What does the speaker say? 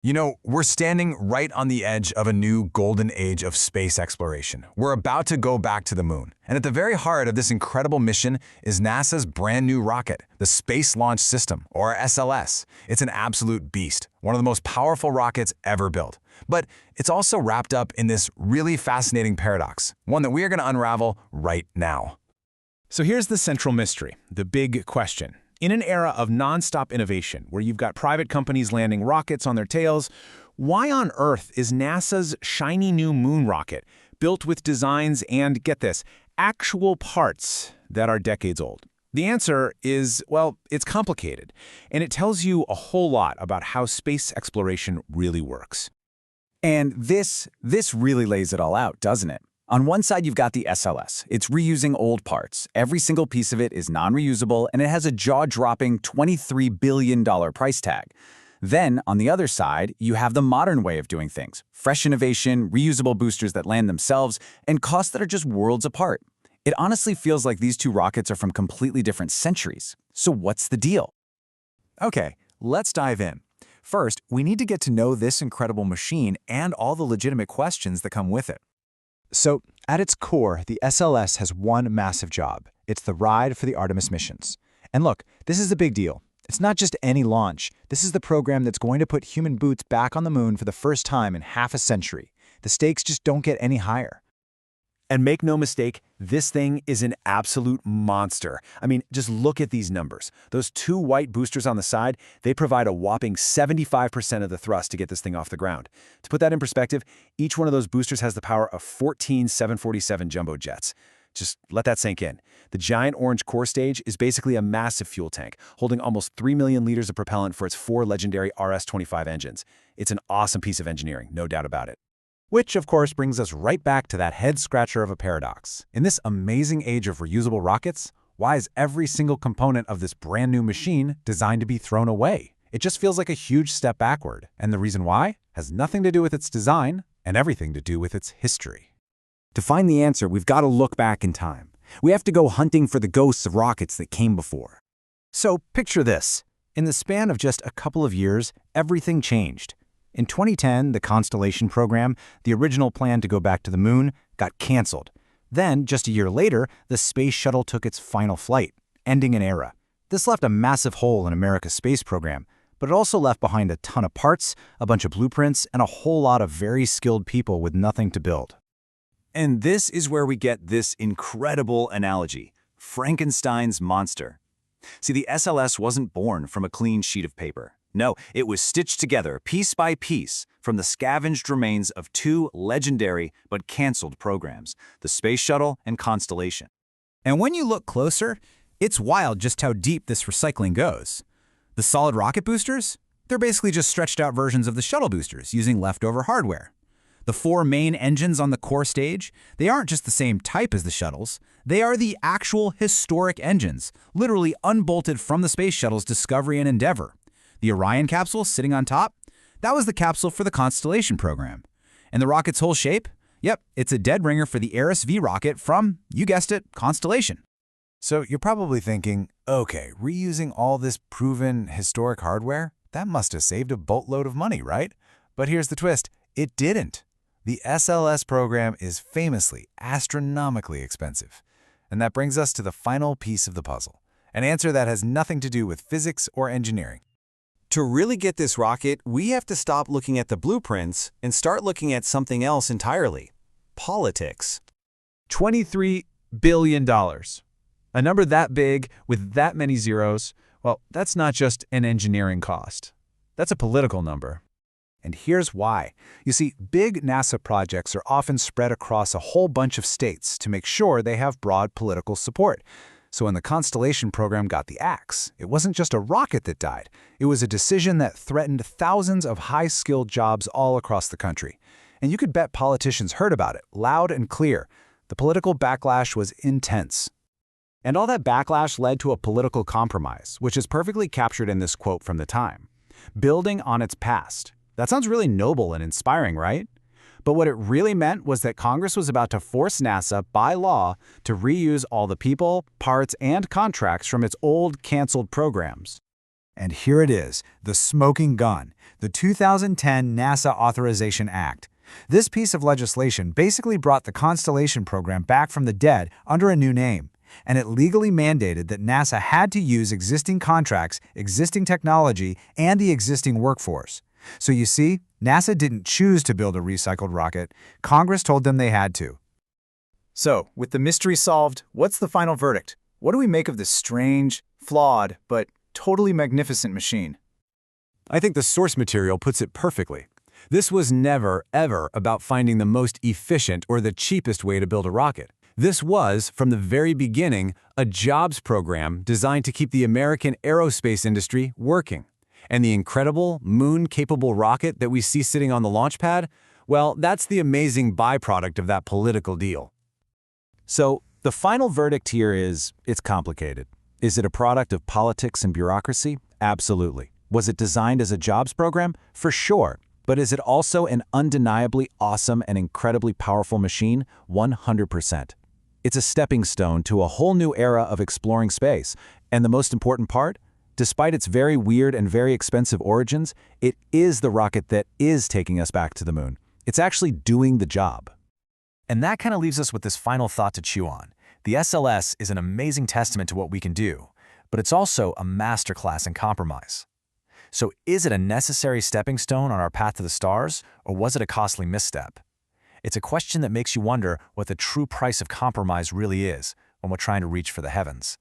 You know, we're standing right on the edge of a new golden age of space exploration. We're about to go back to the moon. And at the very heart of this incredible mission is NASA's brand new rocket, the Space Launch System, or SLS. It's an absolute beast, one of the most powerful rockets ever built. But it's also wrapped up in this really fascinating paradox, one that we are going to unravel right now. So here's the central mystery, the big question. In an era of nonstop innovation, where you've got private companies landing rockets on their tails, why on earth is NASA's shiny new moon rocket built with designs and, get this, actual parts that are decades old? The answer is, well, it's complicated, and it tells you a whole lot about how space exploration really works. And this really lays it all out, doesn't it? On one side, you've got the SLS. It's reusing old parts. Every single piece of it is non-reusable, and it has a jaw-dropping $23 billion price tag. Then, on the other side, you have the modern way of doing things. Fresh innovation, reusable boosters that land themselves, and costs that are just worlds apart. It honestly feels like these two rockets are from completely different centuries. So what's the deal? Okay, let's dive in. First, we need to get to know this incredible machine and all the legitimate questions that come with it. So, at its core, the SLS has one massive job. It's the ride for the Artemis missions. And look, this is a big deal. It's not just any launch. This is the program that's going to put human boots back on the moon for the first time in half a century. The stakes just don't get any higher. And make no mistake, this thing is an absolute monster. I mean, just look at these numbers. Those two white boosters on the side, they provide a whopping 75% of the thrust to get this thing off the ground. To put that in perspective, each one of those boosters has the power of 14 747 jumbo jets. Just let that sink in. The giant orange core stage is basically a massive fuel tank, holding almost 3 million liters of propellant for its 4 legendary RS-25 engines. It's an awesome piece of engineering, no doubt about it. Which, of course, brings us right back to that head-scratcher of a paradox. In this amazing age of reusable rockets, why is every single component of this brand new machine designed to be thrown away? It just feels like a huge step backward, and the reason why has nothing to do with its design and everything to do with its history. To find the answer, we've got to look back in time. We have to go hunting for the ghosts of rockets that came before. So picture this. In the span of just a couple of years, everything changed. In 2010, the Constellation program, the original plan to go back to the moon, got canceled. Then, just a year later, the space shuttle took its final flight, ending an era. This left a massive hole in America's space program, but it also left behind a ton of parts, a bunch of blueprints, and a whole lot of very skilled people with nothing to build. And this is where we get this incredible analogy, Frankenstein's monster. See, the SLS wasn't born from a clean sheet of paper. No, it was stitched together piece by piece from the scavenged remains of two legendary but canceled programs, the Space Shuttle and Constellation. And when you look closer, it's wild just how deep this recycling goes. The solid rocket boosters? They're basically just stretched out versions of the shuttle boosters using leftover hardware. The 4 main engines on the core stage, they aren't just the same type as the shuttles. They are the actual historic engines, literally unbolted from the space shuttle's Discovery and Endeavour. The Orion capsule sitting on top, that was the capsule for the Constellation program. And the rocket's whole shape? Yep, it's a dead ringer for the Ares V rocket from, you guessed it, Constellation. So you're probably thinking, okay, reusing all this proven historic hardware? That must have saved a boatload of money, right? But here's the twist, it didn't. The SLS program is famously astronomically expensive. And that brings us to the final piece of the puzzle, an answer that has nothing to do with physics or engineering. To really get this rocket, we have to stop looking at the blueprints and start looking at something else entirely: politics. $23 billion. A number that big with that many zeros, well, that's not just an engineering cost. That's a political number. And here's why. You see, big NASA projects are often spread across a whole bunch of states to make sure they have broad political support. So when the Constellation program got the axe, it wasn't just a rocket that died. It was a decision that threatened thousands of high-skilled jobs all across the country. And you could bet politicians heard about it, loud and clear. The political backlash was intense. And all that backlash led to a political compromise, which is perfectly captured in this quote from the time. Building on its past. That sounds really noble and inspiring, right? But what it really meant was that Congress was about to force NASA, by law, to reuse all the people, parts, and contracts from its old, canceled programs. And here it is, the smoking gun, the 2010 NASA Authorization Act. This piece of legislation basically brought the Constellation program back from the dead under a new name, and it legally mandated that NASA had to use existing contracts, existing technology, and the existing workforce. So you see, NASA didn't choose to build a recycled rocket. Congress told them they had to. So, with the mystery solved, what's the final verdict? What do we make of this strange, flawed, but totally magnificent machine? I think the source material puts it perfectly. This was never, ever about finding the most efficient or the cheapest way to build a rocket. This was, from the very beginning, a jobs program designed to keep the American aerospace industry working. And the incredible, moon-capable rocket that we see sitting on the launch pad, well, that's the amazing byproduct of that political deal. So, the final verdict here is, it's complicated. Is it a product of politics and bureaucracy? Absolutely. Was it designed as a jobs program? For sure. But is it also an undeniably awesome and incredibly powerful machine? 100%. It's a stepping stone to a whole new era of exploring space. And the most important part? Despite its very weird and very expensive origins, it is the rocket that is taking us back to the moon. It's actually doing the job. And that kind of leaves us with this final thought to chew on. The SLS is an amazing testament to what we can do, but it's also a masterclass in compromise. So is it a necessary stepping stone on our path to the stars, or was it a costly misstep? It's a question that makes you wonder what the true price of compromise really is when we're trying to reach for the heavens.